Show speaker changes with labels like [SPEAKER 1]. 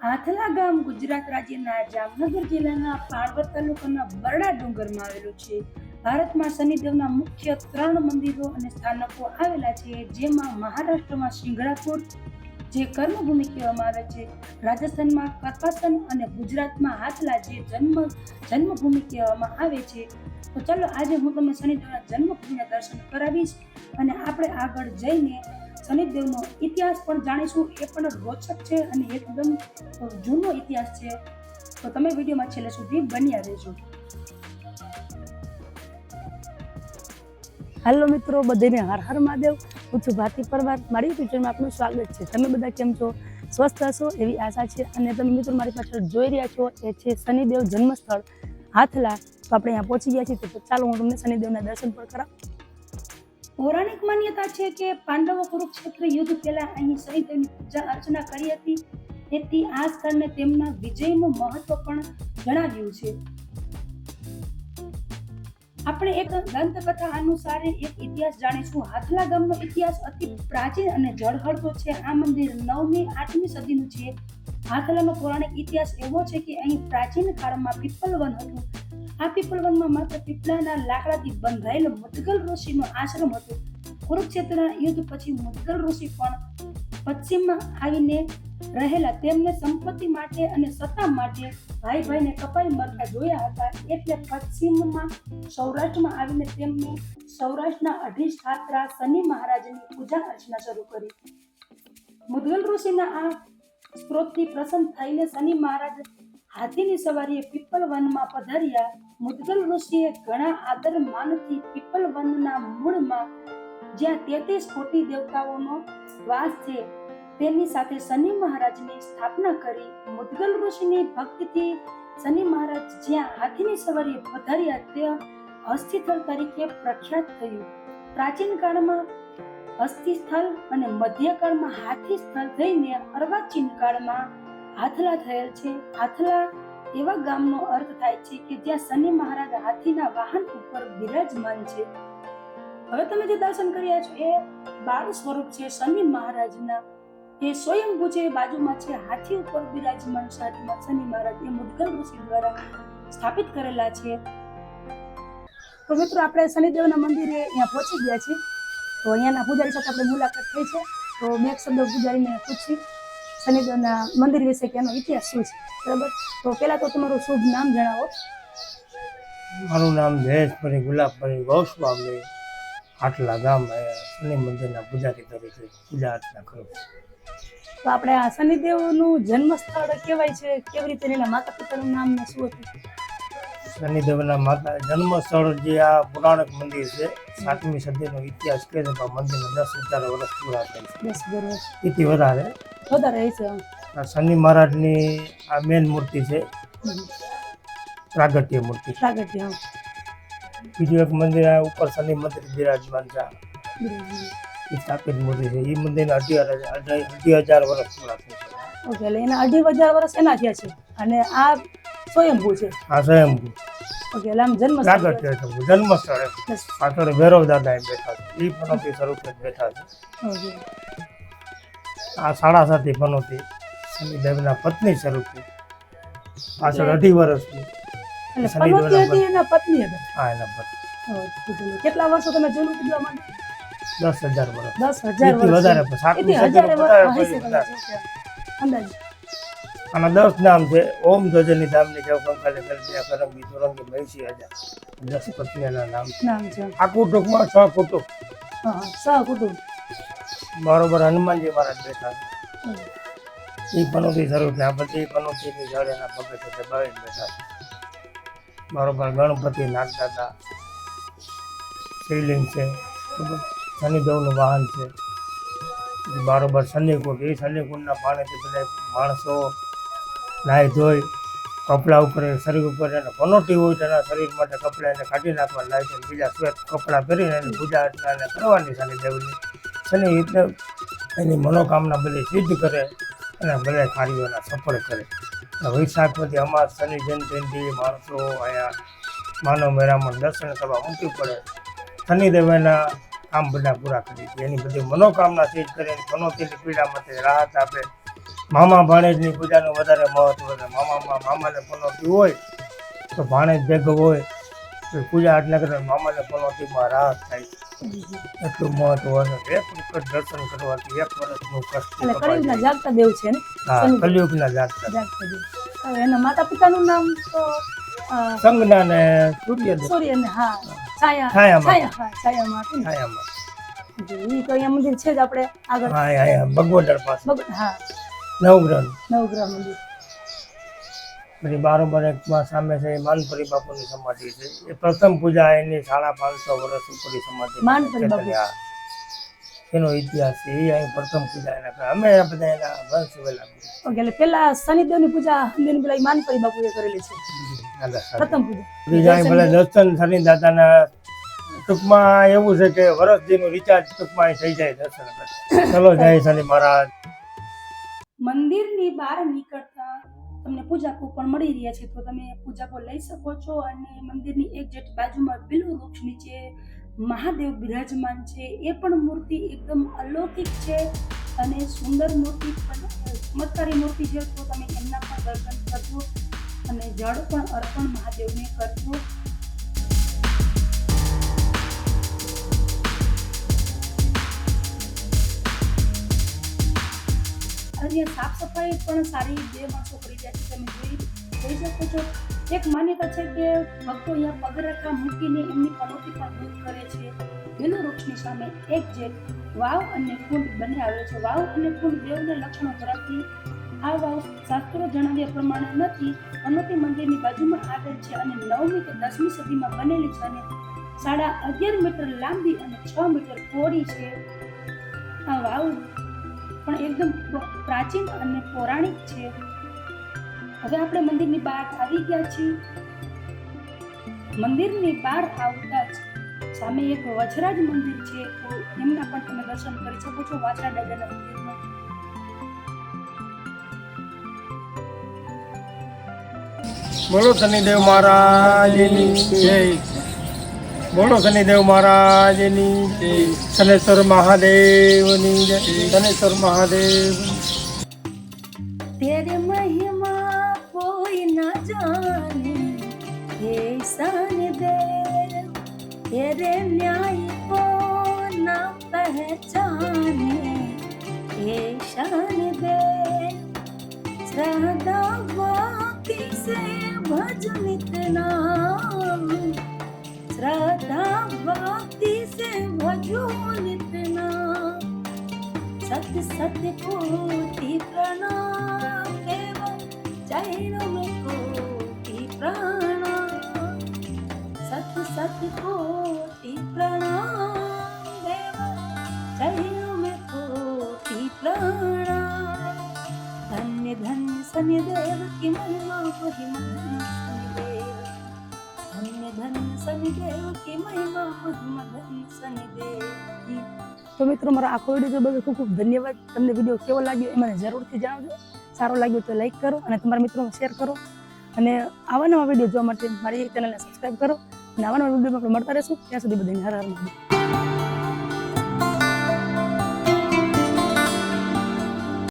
[SPEAKER 1] હાથલા ગામ ગુજરાત રાજ્યના જામનગર જિલ્લાના પાળવર તાલુકાના બરડા ડુંગરમાં આવેલું છે. ભારતમાં શનિદેવના મુખ્ય 3 મંદિરો અને સ્થાનકો આવેલા છે, જેમાં મહારાષ્ટ્રમાં સિંગણાપુર જે કર્મભૂમિ કહેવામાં આવે છે, રાજસ્થાનમાં કરપાસન અને ગુજરાતમાં હાથલા જે જન્મભૂમિ કહેવામાં આવે છે. તો ચાલો આજે હું તમને શનિદેવના જન્મભૂમિના દર્શન કરાવીશ અને આપણે આગળ જઈને શનિદેવનો ઇતિહાસ પણ જાણીશું. એ પણ રોચક છે અને એકદમ જૂનો ઇતિહાસ છે. તો તમે વિડીયોમાં છેલ્લે સુધી બન્યા રહેજો. હેલો મિત્રો, બધાને હર હર મહાદેવ. હું છું ભારતી પરમાર. મારી યુટ્યુબ ચેનલમાં આપનું સ્વાગત છે. તમે બધા કેમ છો? સ્વસ્થ હશો એવી આશા છે. અને તમે મિત્રો મારી પાછળ જોઈ રહ્યા છો એ છે શનિદેવ જન્મસ્થળ હાથલા. તો આપણે અહીંયા પહોંચી ગયા છીએ. તો ચાલો હું તમને શનિદેવના દર્શન પણ કરાવું. પૌરાણિક માન્યતા છે કે પાંડવો કુરુક્ષેત્ર યુદ્ધ પહેલા અહીં શનિદેવની પૂજા અર્ચના કરી હતી. તેથી આ સ્થળને તેમના વિજયનું મહત્વ પણ જણાવ્યું છે. આપણે એક દંતકથા અનુસાર એક ઇતિહાસ જાણીશું. હાથલા ગામનો ઇતિહાસ અતિ પ્રાચીન અને ઝળહળતો છે. આ મંદિર 9મી 8મી સદીનું છે. હાથલાનો પૌરાણિક ઇતિહાસ એવો છે કે અહીં પ્રાચીન કાળમાં પીપલવન હતું. આ પીપલવનમાં માત્ર પીપળાના લાકડાથી બંધાયેલો મુદગલ ઋષિનો આશ્રમ હતો. કુરુક્ષેત્રના યુદ્ધ પછી મુદગલ ઋષિ પણ પશ્ચિમમાં આવીને રહેલા. તેમને સંપત્તિ માટે અને સત્તા માટે ભાઈ ભાઈને કપાઈ મરતા જોયા હતા. એટલે પશ્ચિમમાં સૌરાષ્ટ્રમાં આવીને તેમને સૌરાષ્ટ્રના અધિષ્ઠાતા શનિ મહારાજની પૂજા અર્ચના શરૂ કરી. મુદગલ ઋષિના આ સ્ત્રોતથી પ્રસન્ન થઈને શનિ મહારાજ હાથીની સવારીએ પીપલવનમાં પધાર્યા. મુદગલ ઋષિએ ઘણા આદર માનથી પીપલવનના મૂળમાં જ્યાં 33 કોટી દેવતાઓનો વાસ છે તેની સાથે શનિ મહારાજની સ્થાપના કરી. મુદગલ ઋષિની ભક્તિથી શનિ મહારાજ જ્યાં હાથીની સવારીએ પધાર્યા તે હસ્તિસ્થળ તરીકે પ્રખ્યાત થયું. પ્રાચીન કાળમાં હસ્તિસ્થળ અને મધ્યકાળમાં હાથી સ્થળ થઈને અર્વાચીન કાળમાં હાથલા થયેલ છે. હાથલા એવા ગામનો અર્થ થાય છે કે જ્યાં શનિ મહારાજ હાથીના વાહન ઉપર બિરાજમાન છે. હવે તમે જે દર્શન કર્યા છો એ બાળ સ્વરૂપ છે શનિ મહારાજના. એ સ્વયંભૂ છે, બાજુમાં છે હાથી ઉપર બિરાજમાન શનિ મહારાજ. એ મુદગલ ઋષિ દ્વારા સ્થાપિત કરેલા છે. તો મિત્રો આપણે શનિદેવના મંદિરે અહીંયા પહોંચી ગયા છીએ. તો અહીંયાના પૂજારી સાથે આપણે મુલાકાત થઈ છે. તો બે શબ્દો પૂજારીને પૂછી શનિદેવના મંદિર વિશે કે એનો ઇતિહાસ શું છે, બરાબર? તો પહેલા તો તમારું શુભ નામ જણાવો.
[SPEAKER 2] મારું નામ જયેશભાઈ ગુલાબભાઈ ગૌસ્વામી. હાથલા ગામ શનિ મંદિરના પૂજારી તરીકે પૂજા અર્ચના કરું.
[SPEAKER 1] તો આપણે આ શનિદેવનું જન્મસ્થળ કહેવાય છે. કેવી રીતે એના માતા પિતાનું નામ ને શું હતું?
[SPEAKER 2] શનિદેવના માતા જન્મસ્થળ જે આ પૌરાણિક મંદિર છે, 7મી સદીનો ઇતિહાસ કહે છે. પણ મંદિરના 10,000 વર્ષ પૂરા થાય છે.
[SPEAKER 1] 10 વર્ષ
[SPEAKER 2] એથી વધારે
[SPEAKER 1] છે.
[SPEAKER 2] આ શનિ મહારાજની આ મેન મૂર્તિ છે, પ્રાગટ્ય મૂર્તિ. બીજું એક મંદિર આ ઉપર શનિ મંદિર બિરાજમાન છે, એ સ્થાપિત મૂર્તિ છે. એ મંદિરના 2,000 વર્ષ પૂરા થાય છે.
[SPEAKER 1] ઓકે, એટલે એના 2,500 વર્ષ એના થયા છે અને આ સ્વયંભૂ છે.
[SPEAKER 2] આ સ્વયંભૂ.
[SPEAKER 1] ઓકે, એટલે આમ
[SPEAKER 2] જન્મસ્થળ પાછળ ભૈરવ દાદા એમ બેઠા છે. એ પનોતી સ્વરૂપે બેઠા છે. આ 7.5 પનોતી શનિદેવના પત્ની સ્વરૂપે પાછળ 2.5 વર્ષની.
[SPEAKER 1] પત્ની હતા.
[SPEAKER 2] હા, એના પત્ની.
[SPEAKER 1] કેટલા વર્ષો તમે જૂનું પૂજવા માંડો?
[SPEAKER 2] 10,000 વર્ષ.
[SPEAKER 1] 10,000 વર્ષ
[SPEAKER 2] વધારે. 7મી સદીનો
[SPEAKER 1] અંદાજ.
[SPEAKER 2] આના 10 નામ છે. ઓમ ધ્વજની ધામની જવ કંકાલે કલ્પિયા કરંગી તુરંગી મહિષી આજા. 10 પત્નીના નામ છે. આખું ટૂંકમાં 6 કુટુંબ.
[SPEAKER 1] હા, 6 કુટુંબ.
[SPEAKER 2] બરોબર. હનુમાનજી મહારાજ બેઠા છે. એ પનોતી સ્વરૂપે આ બધી પનોતીની જળ એના પગે સાથે દબાવીને બેઠા છે. બરોબર. ગણપતિ, નાગદાદા, શિવલિંગ છે. શનિદેવનું વાહન છે. બરોબર. શનિકુંડ. એ શનિકુંડના પાણીથી બધા માણસો નાહી ધોઈ કપડાં ઉપર, શરીર ઉપર એને પનોટી હોય તેના શરીર માટે કપડાં એને કાઢી નાખવા લાગે છે. બીજા શ્વેત કપડાં પહેરીને એની પૂજા અર્ચના એને કરવાની શનિદેવની. શનિ એટલે એની મનોકામના બધી સિદ્ધ કરે અને બધા કાર્યોના સફળ કરે. વૈશાખમાંથી અમાસ શનિ જયંતિ માણસો અહીંયા માનવ મેળામાં દર્શન કરવા ઉમટી પડે. શનિદેવ એના કામ બધા પૂરા કરી છે. એની બધી મનોકામના સિદ્ધ કરે. પનોતીની પીડામાંથી રાહત આપે. મામા ભાણેજની પૂજાનું વધારે મહત્વ છે. મામાને પનોતી હોય તો ભાણેજ ભેગો હોય તો પૂજા આટલા કરે, મામાને પનોતીમાં રાહત થાય. એટલું મહત્વ છે. એક વખત દર્શન કરવાથી 1 વર્ષનું કષ્ટ
[SPEAKER 3] એટલે
[SPEAKER 2] કપાઈ
[SPEAKER 3] કળિયુગના
[SPEAKER 2] જાય.
[SPEAKER 3] જાગતા દેવ છે ને
[SPEAKER 2] હા,
[SPEAKER 3] શનિદેવ.
[SPEAKER 2] કલિયુગના જાતક
[SPEAKER 3] જાગતા દેવ. હવે એના માતા પિતાનું નામ તો
[SPEAKER 2] સંજ્ઞા ને સૂર્યદેવ
[SPEAKER 3] સૂર્ય ને હા છાયા
[SPEAKER 2] છાયામાં.
[SPEAKER 3] છાયામાં હતું ને.
[SPEAKER 2] છાયામાં.
[SPEAKER 3] ઈ તો અહીંયા મંદિર છે જ આપણે આગળ
[SPEAKER 2] હા, ભગવદર પાસે
[SPEAKER 3] હા
[SPEAKER 2] નવગ્રહ.
[SPEAKER 3] નવગ્રહ મંદિર.
[SPEAKER 2] પછી બારોબર એકમાં સામે છે એ માનપરી બાપુની સમાધિ છે. એ પ્રથમ પૂજા એની 550 વર્ષ ઉપરની સમાધિ
[SPEAKER 3] માનપરી બાપુ.
[SPEAKER 2] હા. એનો ઇતિહાસ છે. એ અહીં પ્રથમ પૂજા એના કરે. અમે બધા એના વંશ વેલા
[SPEAKER 3] ઓકે એટલે પેલા શનિદેવની પૂજા મંદિરની પેલા માનપરી બાપુએ કરેલી છે પ્રથમ પૂજા.
[SPEAKER 2] બીજા અહીં ભલે દર્શન શનિ દાદાના ટૂંકમાં એવું છે કે વર્ષ દીનું રિચાર્જ ટૂંકમાં અહીં થઈ જાય દર્શન કરે. ચલો જય શનિ મહારાજ.
[SPEAKER 1] મંદિરની બહાર નીકળતા તમને પૂજા કૂપન મળી રહ્યા છે, તો તમે પૂજા કૂપન લઈ શકો છો. અને મંદિરની એક્ઝેક્ટ બાજુમાં બિલ્વ વૃક્ષ નીચે મહાદેવ બિરાજમાન છે. એ પણ મૂર્તિ એકદમ અલૌકિક છે અને સુંદર મૂર્તિ, પણ ચમત્કારી મૂર્તિ છે. તો તમે એમના પણ દર્શન કરજો અને જળ પણ અર્પણ મહાદેવને કરજો. અહીંયા સાફ સફાઈ પણ સારી 2 માણસો કરી રહ્યા છે, તમે જોઈ શકો છો. એક માન્યતા છે કે ભક્તો અહીંયા પગરખા મૂકીને એમની પનોતી પણ દૂર કરે છે. બિલ્વ વૃક્ષની સામે એક જે વાવ અને કુંડ બંને આવેલો છે. વાવ અને કુંડ બેવને લક્ષણો ધરાવતી આ વાવ શાસ્ત્રો જણાવ્યા પ્રમાણે નથી. પનોતી મંદિરની બાજુમાં આવેલ છે અને 9મી કે 10મી સદીમાં બનેલી છે અને 11.5 મીટર લાંબી અને 6 મીટર પહોળી છે. આ વાવ પણ એકદમ પ્રાચીન અને પૌરાણિક છે. હવે આપણે મંદિરની બહાર આવી ગયા છીએ. મંદિરની બહાર આવતા જ સામે એક વજરાજ મંદિર છે, તો એમના પણ તમે દર્શન કરી શકો છો. વાછરા દાદાના મંદિરમાં
[SPEAKER 2] બોલો શનિદેવ મહારાજની જય. બોલો શનિદેવ મહારાજની જય. શનેશ્વર મહાદેવની જય. શનેશ્વર મહાદેવ.
[SPEAKER 3] तेरे महिमा कोई न जाने हे शनिदेव, तेरे न्याय को न पहचाने हे शनिदेव. श्रद्धा भक्ति से भज नित नाम, श्रद्धा भक्ति से भजो नित नाम. सत्य सत्य कोटि प्रणाम देव, जैन में कोटि प्रणाम. सत्य सत्य कोटि प्रणाम देव, जैन में कोटि प्रणाम. धन्य धन्य शनिदेव की महिमा महिमा शनिदेव, धन्य धन्य शनिदेव की महिमा महिमा धन्य शनिदेव. તો મિત્રો મારો આખો વિડીયો બદલ ખૂબ ખૂબ ધન્યવાદ. તમને વિડીયો કેવો લાગ્યો એ મને જરૂરથી જણાવજો. સારો લાગ્યો તો લાઈક કરો અને તમારા મિત્રોને શેર કરો. અને આવા નવા વિડીયો જોવા માટે મારી ચેનલને સબસ્ક્રાઈબ કરો. અને આવા નવા વિડીયો આપણે મળતા રહીશું. ત્યાં સુધી બધાને હર હર મહાદેવ.